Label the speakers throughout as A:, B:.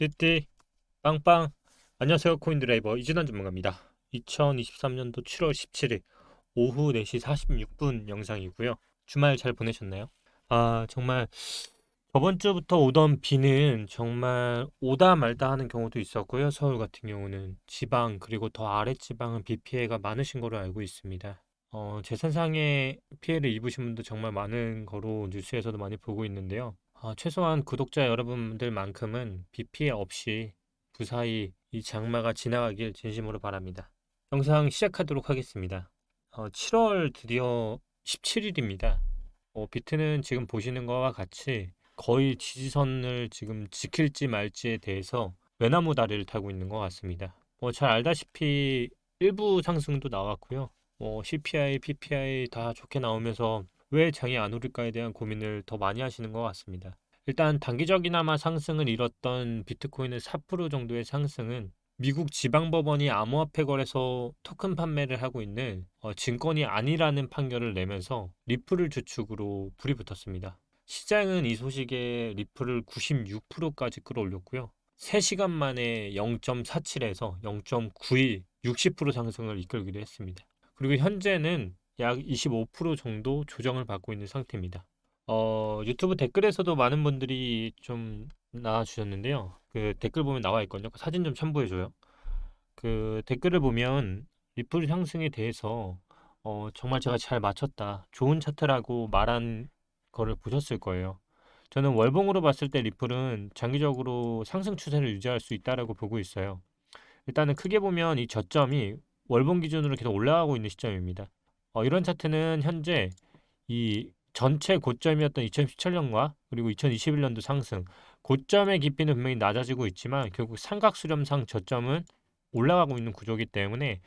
A: 띠띠 빵빵. 안녕하세요, 코인드라이버 이진환 전문가입니다. 2023년도 7월 17일 오후 4시 46분 영상이고요. 주말 잘 보내셨나요? 정말 저번 주부터 오던 비는 정말 오다 말다 하는 경우도 있었고요. 서울 같은 경우는 지방 그리고 더 아래 지방은 비 피해가 많으신 거로 알고 있습니다. 재산상의 피해를 입으신 분도 정말 많은 거로 뉴스에서도 많이 보고 있는데요. 최소한 구독자 여러분들만큼은 비 피해 없이 무사히 이 장마가 지나가길 진심으로 바랍니다. 영상 시작하도록 하겠습니다. 7월 드디어 17일입니다. 비트는 지금 보시는 거와 같이 거의 지지선을 지금 지킬지 말지에 대해서 외나무 다리를 타고 있는 것 같습니다. 잘 알다시피 일부 상승도 나왔고요. CPI, PPI 다 좋게 나오면서 왜 장이 안 오를까에 대한 고민을 더 많이 하시는 것 같습니다. 일단 단기적이나마 상승을 이뤘던 비트코인의 4% 정도의 상승은 미국 지방법원이 암호화폐 거래소 토큰 판매를 하고 있는 증권이 아니라는 판결을 내면서 리플을 주축으로 불이 붙었습니다. 시장은 이 소식에 리플을 96%까지 끌어올렸고요. 3시간 만에 0.47에서 0.91, 60% 상승을 이끌기도 했습니다. 그리고 현재는 약 25% 정도 조정을 받고 있는 상태입니다. 유튜브 댓글에서도 많은 분들이 좀 나와주셨는데요. 그 댓글 보면 나와 있거든요. 그 사진 좀 첨부해줘요. 그 댓글을 보면 리플 상승에 대해서 정말 제가 잘 맞췄다. 좋은 차트라고 말한 거를 보셨을 거예요. 저는 월봉으로 봤을 때 리플은 장기적으로 상승 추세를 유지할 수 있다라고 보고 있어요. 일단은 크게 보면 이 저점이 월봉 기준으로 계속 올라가고 있는 시점입니다. 이런 차트는 현재 이 전체 고점이었던 2017년과 그리고 2021년도 상승, 고점의 깊이는 분명히 낮아지고 있지만 결국 삼각수렴상 저점은 올라가고 있는 구조이기 때문에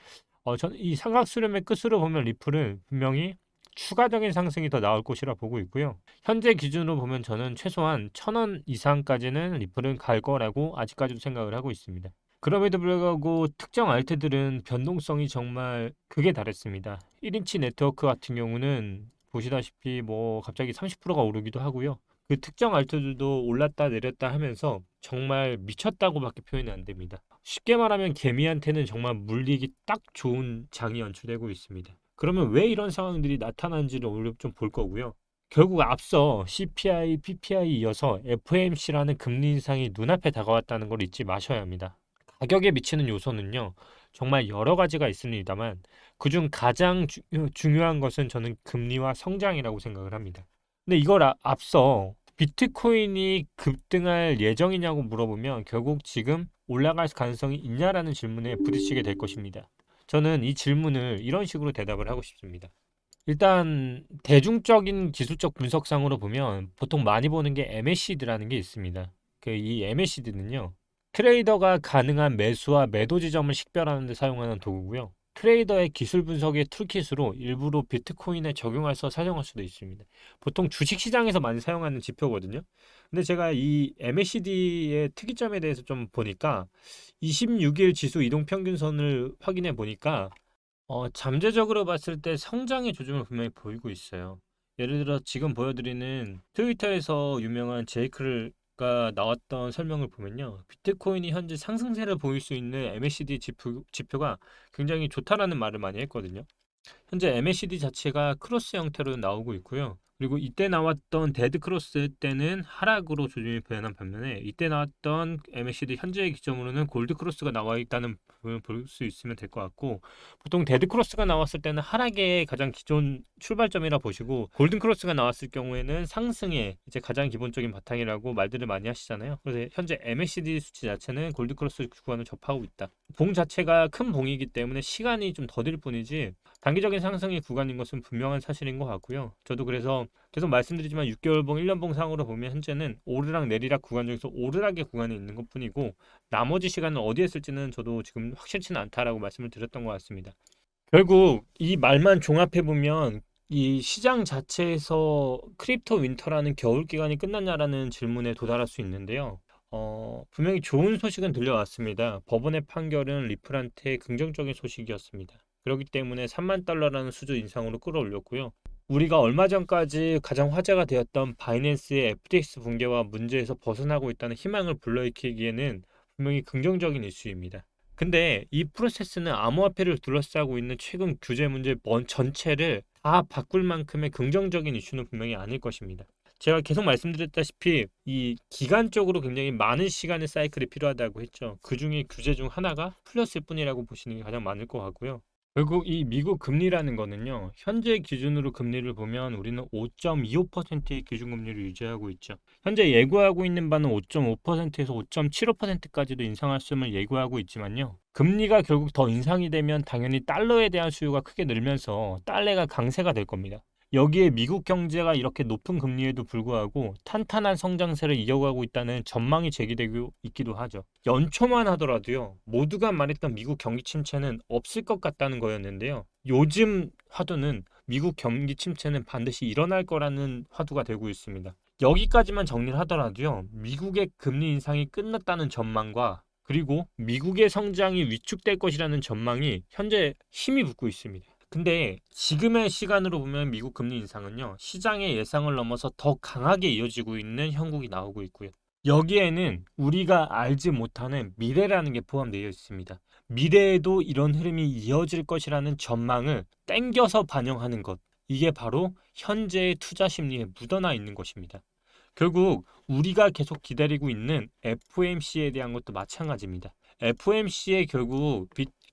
A: 이 삼각수렴의 끝으로 보면 리플은 분명히 추가적인 상승이 더 나올 것이라 보고 있고요. 현재 기준으로 보면 저는 최소한 1,000원 이상까지는 리플은 갈 거라고 아직까지도 생각을 하고 있습니다. 그럼에도 불구하고 특정 알트들은 변동성이 정말 극에 달했습니다. 1인치 네트워크 같은 경우는 보시다시피 갑자기 30%가 오르기도 하고요. 그 특정 알트들도 올랐다 내렸다 하면서 정말 미쳤다고밖에 표현이 안 됩니다. 쉽게 말하면 개미한테는 정말 물리기 딱 좋은 장이 연출되고 있습니다. 그러면 왜 이런 상황들이 나타나는지를 오늘 좀 볼 거고요. 결국 앞서 CPI, PPI 이어서 FOMC라는 금리 인상이 눈앞에 다가왔다는 걸 잊지 마셔야 합니다. 가격에 미치는 요소는요, 정말 여러 가지가 있습니다만, 그중 가장 중요한 것은 저는 금리와 성장이라고 생각을 합니다. 근데 이걸 앞서 비트코인이 급등할 예정이냐고 물어보면 결국 지금 올라갈 가능성이 있냐라는 질문에 부딪히게 될 것입니다. 저는 이 질문을 이런 식으로 대답을 하고 싶습니다. 일단 대중적인 기술적 분석상으로 보면 보통 많이 보는 게 MACD라는 게 있습니다. 이 MACD는요. 트레이더가 가능한 매수와 매도 지점을 식별하는 데 사용하는 도구고요. 트레이더의 기술 분석의 툴킷으로 일부러 비트코인에 적용해서 사용할 수도 있습니다. 보통 주식 시장에서 많이 사용하는 지표거든요. 근데 제가 이 MACD의 특이점에 대해서 좀 보니까 26일 지수 이동 평균선을 확인해 보니까 잠재적으로 봤을 때 성장의 조짐을 분명히 보이고 있어요. 예를 들어 지금 보여드리는 트위터에서 유명한 제이크가 나왔던 설명을 보면요. 비트코인이 현재 상승세를 보일 수 있는 MACD 지표가 굉장히 좋다라는 말을 많이 했거든요. 현재 MACD 자체가 크로스 형태로 나오고 있고요. 그리고 이때 나왔던 데드 크로스 때는 하락으로 조짐이 변한 반면에 이때 나왔던 MACD 현재의 기점으로는 골드 크로스가 나와 있다는 부분을 볼 수 있으면 될 것 같고, 보통 데드 크로스가 나왔을 때는 하락의 가장 기존 출발점이라 보시고 골든 크로스가 나왔을 경우에는 상승의 이제 가장 기본적인 바탕이라고 말들을 많이 하시잖아요. 그래서 현재 MACD 수치 자체는 골드 크로스 구간을 접하고 있다. 봉 자체가 큰 봉이기 때문에 시간이 좀 더딜 뿐이지 단기적인 상승의 구간인 것은 분명한 사실인 것 같고요. 저도 그래서 계속 말씀드리지만 6개월봉, 1년봉 상으로 보면 현재는 오르락 내리락 구간 중에서 오르락의 구간에 있는 것뿐이고 나머지 시간은 어디에 쓸지는 저도 지금 확실치는 않다라고 말씀을 드렸던 것 같습니다. 결국 이 말만 종합해 보면 이 시장 자체에서 크립토 윈터라는 겨울 기간이 끝났냐라는 질문에 도달할 수 있는데요. 분명히 좋은 소식은 들려왔습니다. 법원의 판결은 리플한테 긍정적인 소식이었습니다. 그렇기 때문에 3만 달러라는 수준 인상으로 끌어올렸고요. 우리가 얼마 전까지 가장 화제가 되었던 바이낸스의 FTX 붕괴와 문제에서 벗어나고 있다는 희망을 불러일으키기에는 분명히 긍정적인 이슈입니다. 근데 이 프로세스는 암호화폐를 둘러싸고 있는 최근 규제 문제 전체를 다 바꿀 만큼의 긍정적인 이슈는 분명히 아닐 것입니다. 제가 계속 말씀드렸다시피 이 기간적으로 굉장히 많은 시간의 사이클이 필요하다고 했죠. 그 중에 규제 중 하나가 풀렸을 뿐이라고 보시는 게 가장 많을 것 같고요. 결국 이 미국 금리라는 거는요, 현재 기준으로 금리를 보면 우리는 5.25%의 기준금리를 유지하고 있죠. 현재 예고하고 있는 바는 5.5%에서 5.75%까지도 인상할 수을 예고하고 있지만요. 금리가 결국 더 인상이 되면 당연히 달러에 대한 수요가 크게 늘면서 달러가 강세가 될 겁니다. 여기에 미국 경제가 이렇게 높은 금리에도 불구하고 탄탄한 성장세를 이어가고 있다는 전망이 제기되고 있기도 하죠. 연초만 하더라도요, 모두가 말했던 미국 경기 침체는 없을 것 같다는 거였는데요. 요즘 화두는 미국 경기 침체는 반드시 일어날 거라는 화두가 되고 있습니다. 여기까지만 정리를 하더라도요, 미국의 금리 인상이 끝났다는 전망과 그리고 미국의 성장이 위축될 것이라는 전망이 현재 힘이 붙고 있습니다. 근데 지금의 시간으로 보면 미국 금리 인상은요, 시장의 예상을 넘어서 더 강하게 이어지고 있는 형국이 나오고 있고요. 여기에는 우리가 알지 못하는 미래라는 게 포함되어 있습니다. 미래에도 이런 흐름이 이어질 것이라는 전망을 땡겨서 반영하는 것. 이게 바로 현재의 투자 심리에 묻어나 있는 것입니다. 결국 우리가 계속 기다리고 있는 FOMC에 대한 것도 마찬가지입니다. FOMC의 결국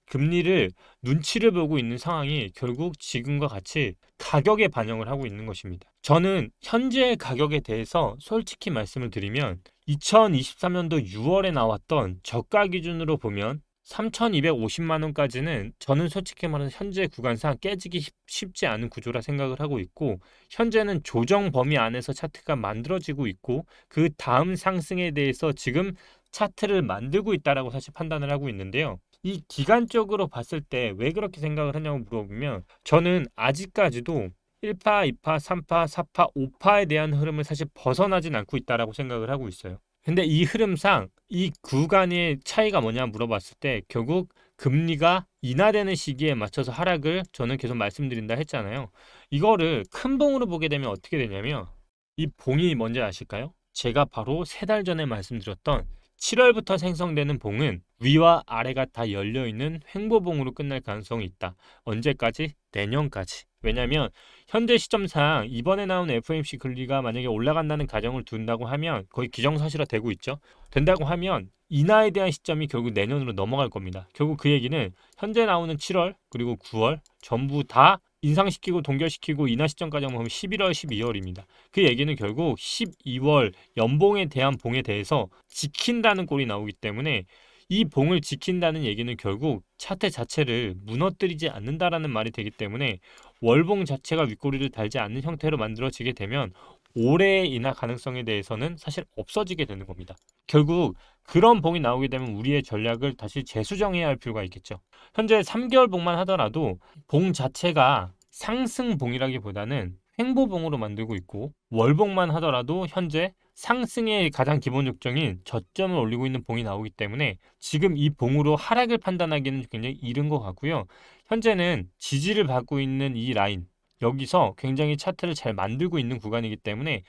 A: 금리를 눈치를 보고 있는 상황이 결국 지금과 같이 가격에 반영을 하고 있는 것입니다. 저는 현재 가격에 대해서 솔직히 말씀을 드리면 2023년도 6월에 나왔던 저가 기준으로 보면 3,250만 원까지는 저는 솔직히 말해서 현재 구간상 깨지기 쉽지 않은 구조라 생각을 하고 있고, 현재는 조정 범위 안에서 차트가 만들어지고 있고 그 다음 상승에 대해서 지금 차트를 만들고 있다라고 사실 판단을 하고 있는데요. 이 기간적으로 봤을 때 왜 그렇게 생각을 하냐고 물어보면, 저는 아직까지도 1파, 2파, 3파, 4파, 5파에 대한 흐름을 사실 벗어나진 않고 있다라고 생각을 하고 있어요. 근데 이 흐름상 이 구간의 차이가 뭐냐 물어봤을 때 결국 금리가 인하되는 시기에 맞춰서 하락을 저는 계속 말씀드린다 했잖아요. 이거를 큰 봉으로 보게 되면 어떻게 되냐면, 이 봉이 뭔지 아실까요? 제가 바로 3달 전에 말씀드렸던 7월부터 생성되는 봉은 위와 아래가 다 열려있는 횡보봉으로 끝날 가능성이 있다. 언제까지? 내년까지. 왜냐하면 현재 시점상 이번에 나온 FOMC 금리가 만약에 올라간다는 가정을 둔다고 하면 거의 기정사실화 되고 있죠. 된다고 하면 인하에 대한 시점이 결국 내년으로 넘어갈 겁니다. 결국 그 얘기는 현재 나오는 7월 그리고 9월 전부 다 인상시키고 동결시키고 인하 시점까지 보면 11월, 12월입니다. 그 얘기는 결국 12월 연봉에 대한 봉에 대해서 지킨다는 꼴이 나오기 때문에, 이 봉을 지킨다는 얘기는 결국 차트 자체를 무너뜨리지 않는다라는 말이 되기 때문에 월봉 자체가 윗꼬리를 달지 않는 형태로 만들어지게 되면 올해의 인하 가능성에 대해서는 사실 없어지게 되는 겁니다. 결국 그런 봉이 나오게 되면 우리의 전략을 다시 재수정해야 할 필요가 있겠죠. 현재 3개월 봉만 하더라도 봉 자체가 상승봉이라기보다는 횡보봉으로 만들고 있고, 월봉만 하더라도 현재 상승의 가장 기본 요정인 저점을 올리고 있는 봉이 나오기 때문에 지금 이 봉으로 하락을 판단하기는 굉장히 이른 것 같고요. 현재는 지지를 받고 있는 이 라인, 여기서 굉장히 차트를 잘 만들고 있는 구간이기 때문에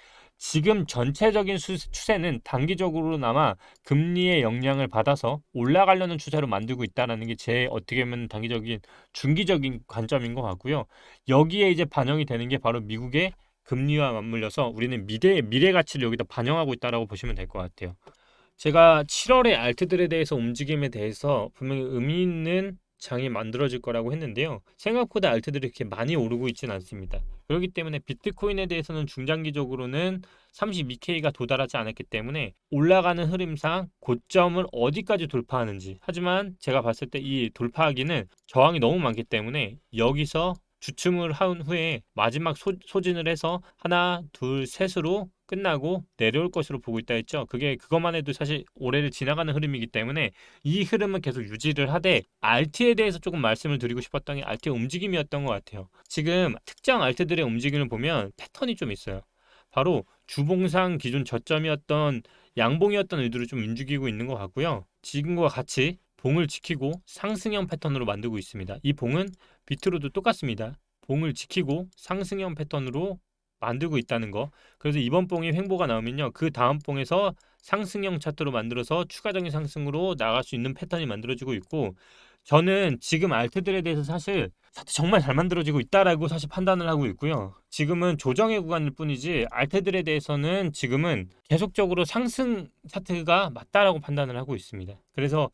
A: 지금 전체적인 추세는 단기적으로나마 금리의 영향을 받아서 올라가려는 추세로 만들고 있다는 게 제 어떻게 보면 단기적인 중기적인 관점인 것 같고요. 여기에 이제 반영이 되는 게 바로 미국의 금리와 맞물려서 우리는 미래 가치를 여기다 반영하고 있다라고 보시면 될 것 같아요. 제가 7월에 알트들에 대해서 움직임에 대해서 분명히 의미 있는 장이 만들어질 거라고 했는데요. 생각보다 알트들이 그렇게 많이 오르고 있지는 않습니다. 그렇기 때문에 비트코인에 대해서는 중장기적으로는 32K가 도달하지 않았기 때문에 올라가는 흐름상 고점을 어디까지 돌파하는지, 하지만 제가 봤을 때 이 돌파하기는 저항이 너무 많기 때문에 여기서 주춤을 한 후에 마지막 소진을 해서 하나, 둘, 셋으로 끝나고 내려올 것으로 보고 있다 했죠. 그것만 해도 사실 올해를 지나가는 흐름이기 때문에 이 흐름은 계속 유지를 하되, RT에 대해서 조금 말씀을 드리고 싶었던 게 RT의 움직임이었던 것 같아요. 지금 특정 RT들의 움직임을 보면 패턴이 좀 있어요. 바로 주봉상 기존 저점이었던 양봉이었던 의도를 좀 움직이고 있는 것 같고요. 지금과 같이 봉을 지키고 상승형 패턴으로 만들고 있습니다. 이 봉은 비트로도 똑같습니다. 봉을 지키고 상승형 패턴으로 만들고 있다는 거. 그래서 이번 봉이 횡보가 나오면요, 그 다음 봉에서 상승형 차트로 만들어서 추가적인 상승으로 나갈 수 있는 패턴이 만들어지고 있고, 저는 지금 알트들에 대해서 사실 차트 정말 잘 만들어지고 있다라고 사실 판단을 하고 있고요. 지금은 조정의 구간일 뿐이지 알트들에 대해서는 지금은 계속적으로 상승 차트가 맞다라고 판단을 하고 있습니다. 그래서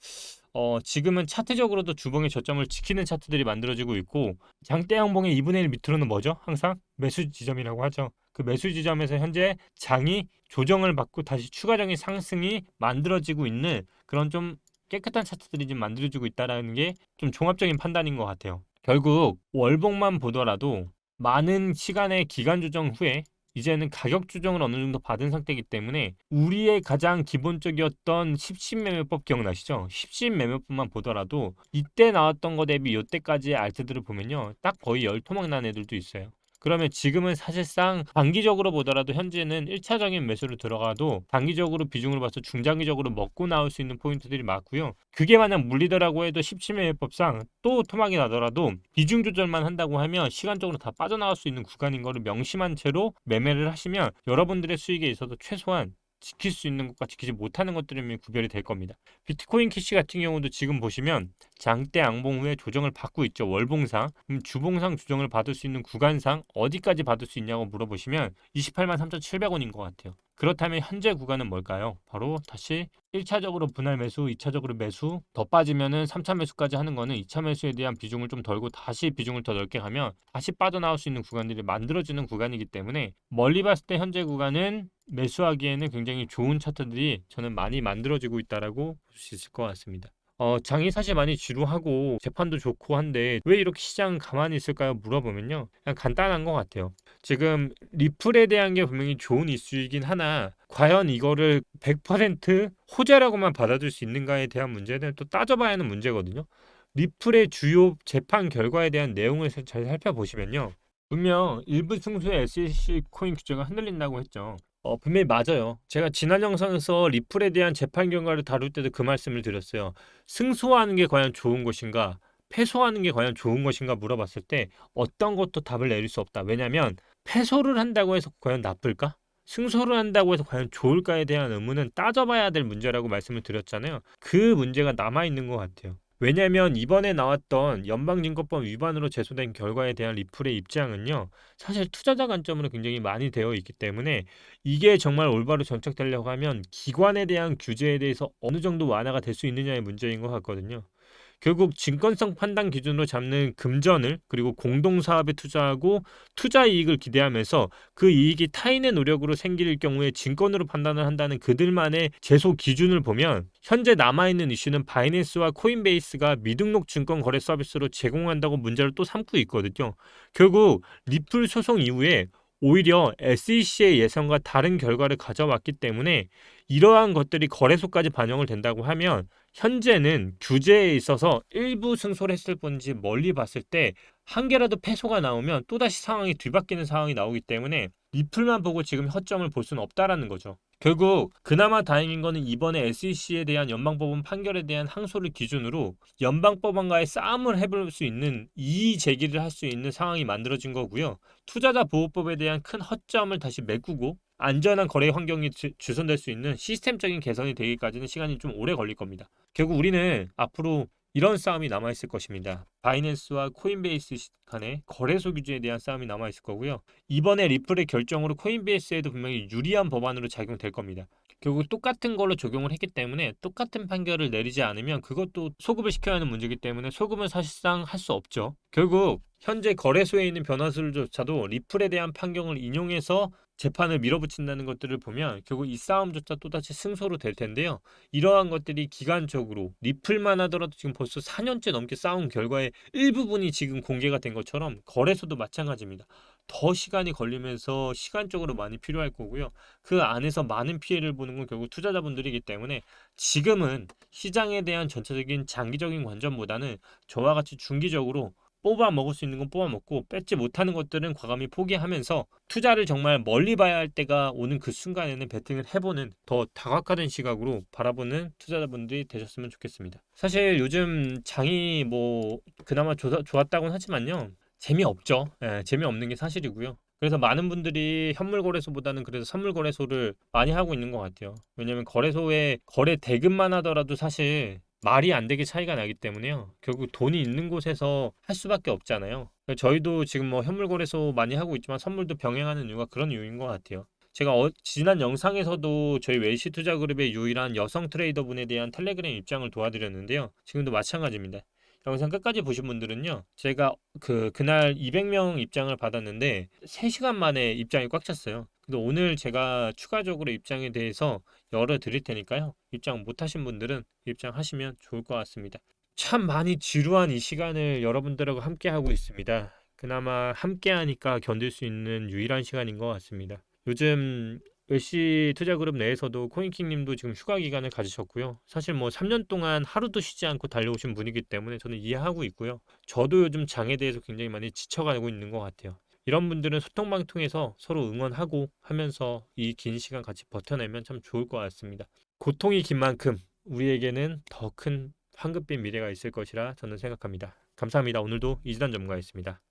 A: 지금은 차트적으로도 주봉의 저점을 지키는 차트들이 만들어지고 있고, 장대 양봉의 2분의 1 밑으로는 뭐죠? 항상 매수 지점이라고 하죠. 그 매수 지점에서 현재 장이 조정을 받고 다시 추가적인 상승이 만들어지고 있는 그런 좀 깨끗한 차트들이 좀 만들어지고 있다는 게 좀 종합적인 판단인 것 같아요. 결국 월봉만 보더라도 많은 시간의 기간 조정 후에 이제는 가격 조정을 어느 정도 받은 상태이기 때문에 우리의 가장 기본적이었던 10신 매매법 기억나시죠? 10신 매매법만 보더라도 이때 나왔던 거 대비 이때까지의 알트들을 보면요, 딱 거의 열토막 난 애들도 있어요. 그러면 지금은 사실상 단기적으로 보더라도 현재는 1차적인 매수로 들어가도 단기적으로 비중으로 봐서 중장기적으로 먹고 나올 수 있는 포인트들이 많고요. 그게 만약 물리더라고 해도 17매매법상 또 토막이 나더라도 비중 조절만 한다고 하면 시간적으로 다 빠져나갈 수 있는 구간인 거를 명심한 채로 매매를 하시면 여러분들의 수익에 있어서 최소한 지킬 수 있는 것과 지키지 못하는 것들이면 구별이 될 겁니다. 비트코인 캐시 같은 경우도 지금 보시면 장대 양봉 후에 조정을 받고 있죠. 월봉상. 주봉상 조정을 받을 수 있는 구간상 어디까지 받을 수 있냐고 물어보시면 28만 3,700원인 것 같아요. 그렇다면 현재 구간은 뭘까요? 바로 다시 1차적으로 분할 매수, 2차적으로 매수, 더 빠지면은 3차 매수까지 하는 거는 2차 매수에 대한 비중을 좀 덜고 다시 비중을 더 넓게 가면 다시 빠져나올 수 있는 구간들이 만들어지는 구간이기 때문에 멀리 봤을 때 현재 구간은 매수하기에는 굉장히 좋은 차트들이 저는 많이 만들어지고 있다라고 볼 수 있을 것 같습니다. 장이 사실 많이 지루하고 재판도 좋고 한데 왜 이렇게 시장 가만히 있을까요? 물어보면요, 그냥 간단한 것 같아요. 지금 리플에 대한 게 분명히 좋은 이슈이긴 하나, 과연 이거를 100% 호재라고만 받아줄 수 있는가에 대한 문제는 또 따져봐야 하는 문제거든요. 리플의 주요 재판 결과에 대한 내용을 잘 살펴보시면요, 분명 일부 승수의 SEC 코인 규제가 흔들린다고 했죠. 분명히 맞아요. 제가 지난 영상에서 리플에 대한 재판 결과를 다룰 때도 그 말씀을 드렸어요. 승소하는 게 과연 좋은 것인가, 패소하는 게 과연 좋은 것인가 물어봤을 때 어떤 것도 답을 내릴 수 없다. 왜냐하면 패소를 한다고 해서 과연 나쁠까? 승소를 한다고 해서 과연 좋을까에 대한 의문은 따져봐야 될 문제라고 말씀을 드렸잖아요. 그 문제가 남아있는 것 같아요. 왜냐하면 이번에 나왔던 연방증권법 위반으로 제소된 결과에 대한 리플의 입장은요, 사실 투자자 관점으로 굉장히 많이 되어 있기 때문에 이게 정말 올바로 정착되려고 하면 기관에 대한 규제에 대해서 어느 정도 완화가 될 수 있느냐의 문제인 것 같거든요. 결국 증권성 판단 기준으로 잡는 금전을, 그리고 공동사업에 투자하고 투자 이익을 기대하면서 그 이익이 타인의 노력으로 생길 경우에 증권으로 판단을 한다는 그들만의 제소 기준을 보면 현재 남아있는 이슈는 바이낸스와 코인베이스가 미등록 증권 거래 서비스로 제공한다고 문제를 또 삼고 있거든요. 결국 리플 소송 이후에 오히려 SEC의 예상과 다른 결과를 가져왔기 때문에 이러한 것들이 거래소까지 반영을 된다고 하면 현재는 규제에 있어서 일부 승소를 했을 뿐이지 멀리 봤을 때 한 개라도 패소가 나오면 또다시 상황이 뒤바뀌는 상황이 나오기 때문에 리플만 보고 지금 허점을 볼 수는 없다라는 거죠. 결국 그나마 다행인 거는 이번에 SEC에 대한 연방법원 판결에 대한 항소를 기준으로 연방법원과의 싸움을 해볼 수 있는 이의 제기를 할 수 있는 상황이 만들어진 거고요. 투자자 보호법에 대한 큰 허점을 다시 메꾸고 안전한 거래 환경이 주선될 수 있는 시스템적인 개선이 되기까지는 시간이 좀 오래 걸릴 겁니다. 결국 우리는 앞으로 이런 싸움이 남아있을 것입니다. 바이낸스와 코인베이스 간의 거래소 규제에 대한 싸움이 남아있을 거고요. 이번에 리플의 결정으로 코인베이스에도 분명히 유리한 법안으로 작용될 겁니다. 결국 똑같은 걸로 적용을 했기 때문에 똑같은 판결을 내리지 않으면 그것도 소급을 시켜야 하는 문제이기 때문에 소급은 사실상 할 수 없죠. 결국 현재 거래소에 있는 변화수조차도 리플에 대한 판결을 인용해서 재판을 밀어붙인다는 것들을 보면 결국 이 싸움조차 또다시 승소로 될 텐데요. 이러한 것들이 기간적으로 리플만 하더라도 지금 벌써 4년째 넘게 싸운 결과의 일부분이 지금 공개가 된 것처럼 거래소도 마찬가지입니다. 더 시간이 걸리면서 시간적으로 많이 필요할 거고요. 그 안에서 많은 피해를 보는 건 결국 투자자분들이기 때문에 지금은 시장에 대한 전체적인 장기적인 관점보다는 저와 같이 중기적으로 뽑아 먹을 수 있는 건 뽑아 먹고 뺏지 못하는 것들은 과감히 포기하면서 투자를 정말 멀리 봐야 할 때가 오는 그 순간에는 베팅을 해보는 더 다각화된 시각으로 바라보는 투자자분들이 되셨으면 좋겠습니다. 사실 요즘 장이 뭐 그나마 좋았다고는 하지만요, 재미없죠. 예, 재미없는 게 사실이고요. 그래서 많은 분들이 현물 거래소보다는 그래서 선물 거래소를 많이 하고 있는 것 같아요. 왜냐면 거래소에 거래 대금만 하더라도 사실 말이 안 되게 차이가 나기 때문에요. 결국 돈이 있는 곳에서 할 수밖에 없잖아요. 저희도 지금 뭐 현물 거래소 많이 하고 있지만 선물도 병행하는 이유가 그런 이유인 것 같아요. 제가 지난 영상에서도 저희 웰시 투자 그룹의 유일한 여성 트레이더 분에 대한 텔레그램 입장을 도와드렸는데요. 지금도 마찬가지입니다. 영상 끝까지 보신 분들은요, 제가 그날 200명 입장을 받았는데 3시간 만에 입장이 꽉 찼어요. 근데 오늘 제가 추가적으로 입장에 대해서 열어 드릴 테니까요. 입장 못 하신 분들은 입장하시면 좋을 것 같습니다. 참 많이 지루한 이 시간을 여러분들하고 함께 하고 있습니다. 그나마 함께 하니까 견딜 수 있는 유일한 시간인 것 같습니다. 요즘 웰시 투자그룹 내에서도 코인킹님도 지금 휴가 기간을 가지셨고요. 사실 뭐 3년 동안 하루도 쉬지 않고 달려오신 분이기 때문에 저는 이해하고 있고요. 저도 요즘 장에 대해서 굉장히 많이 지쳐가고 있는 것 같아요. 이런 분들은 소통방 통해서 서로 응원하고 하면서 이 긴 시간 같이 버텨내면 참 좋을 것 같습니다. 고통이 긴 만큼 우리에게는 더 큰 황금빛 미래가 있을 것이라 저는 생각합니다. 감사합니다. 오늘도 이진환 전문가였습니다.